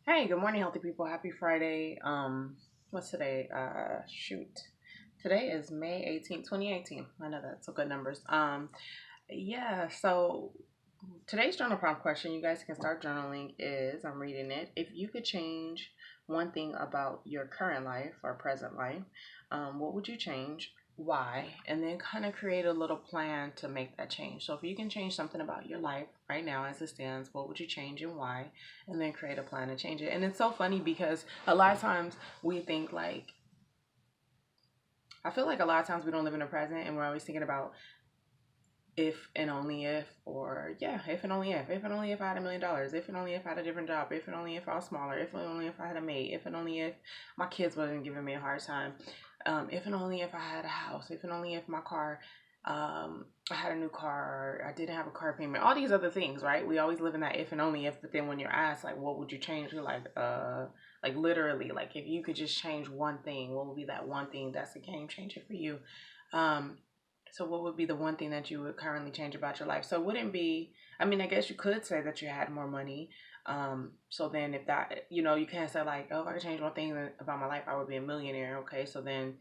Hey, good morning, healthy people. Happy Friday. What's today? Shoot. Today is May 18th, 2018. I know that's some good numbers. Yeah, so today's journal prompt question, you guys can start journaling, is I'm reading it. If you could change one thing about your current life or present life, what would you change? Why? And then kind of create a little plan to make that change. So if you can change something about your life right now as it stands, what would you change and why? And then create a plan to change it. And it's so funny because a lot of times we think like, I feel like a lot of times we don't live in the present and we're always thinking about if and only if, or yeah, if and only if I had $1 million, if and only if I had a different job, if and only if I was smaller, if and only if I had a maid, if and only if my kids wasn't giving me a hard time, if and only if I had a house, if and only if my car, I had a new car, or I didn't have a car payment, all these other things, right? We always live in that if and only if, but then when you're asked like, what would you change? You're like literally, like if you could just change one thing, what would be that one thing that's a game changer for you? Um, so what would be the one thing that you would currently change about your life? So it wouldn't be, I mean, I guess you could say that you had more money. So then if that, you can't say like, oh, if I could change one thing about my life, I would be a millionaire. Okay. So then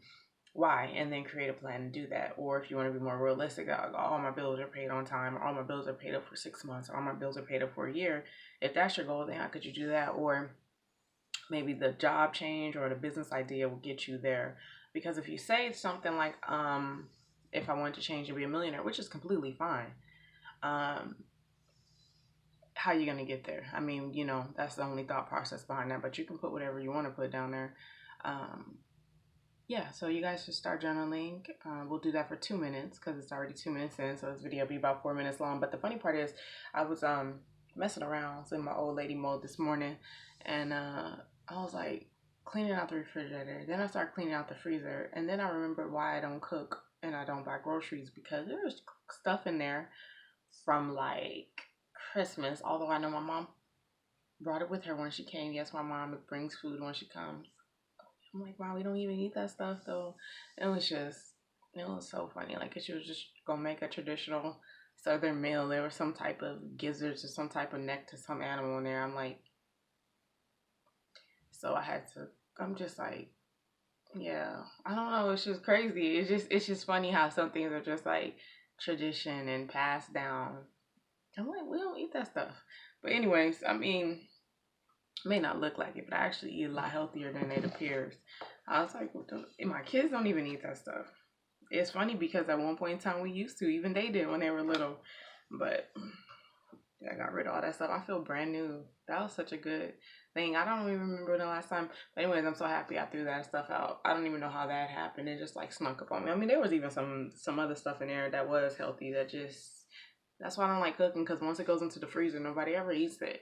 why? And then create a plan to do that. Or if you want to be more realistic, like, all my bills are paid on time, or all my bills are paid up for 6 months, or all my bills are paid up for a year. If that's your goal, then how could you do that? Or maybe the job change or the business idea will get you there. Because if you say something like, if I wanted to change to be a millionaire, which is completely fine, um, how are you going to get there? I mean, that's the only thought process behind that, but you can put whatever you want to put down there. Um, yeah, so you guys should start journaling. We'll do that for 2 minutes because it's already 2 minutes in, so this video will be about 4 minutes long. But the funny part is, I was messing around, I was in my old lady mode this morning, and I was like cleaning out the refrigerator. Then I started cleaning out the freezer, and then I remembered why I don't cook and I don't buy groceries, because there was stuff in there from like Christmas. Although I know my mom brought it with her when she came. Yes, my mom brings food when she comes. I'm like, wow, we don't even eat that stuff though. It was just, it was so funny. Like, she was just gonna make a traditional Southern meal. There was some type of gizzards or some type of neck to some animal in there. I'm like, so I had to. I'm just like, yeah, I don't know. It's just crazy. It's just funny how some things are just like tradition and passed down. I'm like, we don't eat that stuff. But anyways, I mean, may not look like it, but I actually eat a lot healthier than it appears. I was like, well, my kids don't even eat that stuff. It's funny because at one point in time we used to, even they did when they were little. But I got rid of all that stuff. I feel brand new. That was such a good thing. I don't even remember the last time. But anyways, I'm so happy I threw that stuff out. I don't even know how that happened. It just like snuck up on me. I mean, there was even some other stuff in there that was healthy that just, that's why I don't like cooking, because once it goes into the freezer, nobody ever eats it.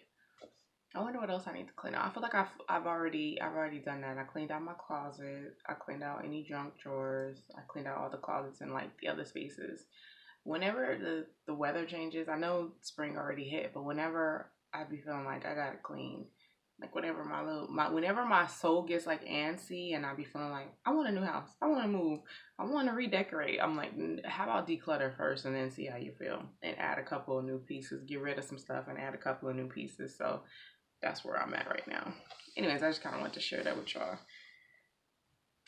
I wonder what else I need to clean out. I feel like I've already done that. I cleaned out my closet. I cleaned out any junk drawers. I cleaned out all the closets and like the other spaces. Whenever the weather changes, I know spring already hit, but whenever I be feeling like I gotta clean, like whenever whenever my soul gets like antsy and I be feeling like I want a new house, I want to move, I want to redecorate, I'm like, how about declutter first and then see how you feel and add a couple of new pieces, get rid of some stuff and add a couple of new pieces. So that's where I'm at right now. Anyways, I just kind of want to share that with y'all.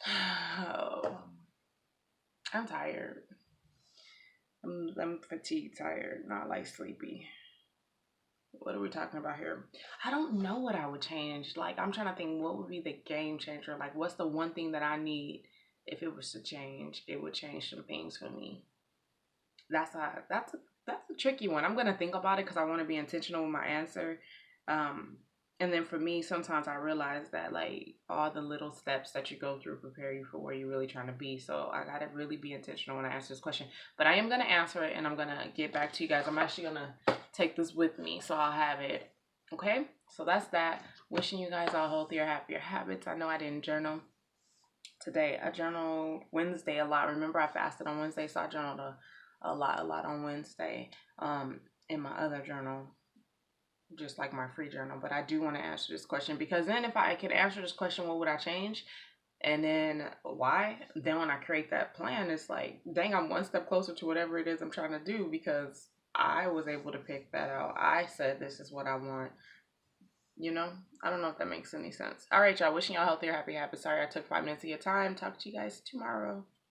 Oh, I'm tired. I'm fatigued, tired, not like sleepy. What are we talking about here? I don't know what I would change. Like, I'm trying to think what would be the game changer. Like, what's the one thing that I need if it was to change? It would change some things for me. That's a tricky one. I'm gonna think about it because I want to be intentional with my answer. Um, and then for me, sometimes I realize that like all the little steps that you go through prepare you for where you're really trying to be. So I gotta really be intentional when I answer this question. But I am gonna answer it and I'm gonna get back to you guys. I'm actually gonna take this with me, so I'll have it. Okay, so that's that. Wishing you guys all healthier, happier habits. I know I didn't journal today. I journal Wednesday a lot. Remember, I fasted on Wednesday, so I journaled a lot on Wednesday. In my other journal, just like my free journal. But I do want to answer this question, because then if I could answer this question, what would I change? And then why? Then when I create that plan, it's like, dang, I'm one step closer to whatever it is I'm trying to do, because I was able to pick that out. I said, this is what I want. You know, I don't know if that makes any sense. All right, y'all. Wishing y'all healthier, happy, happy. Sorry I took 5 minutes of your time. Talk to you guys tomorrow.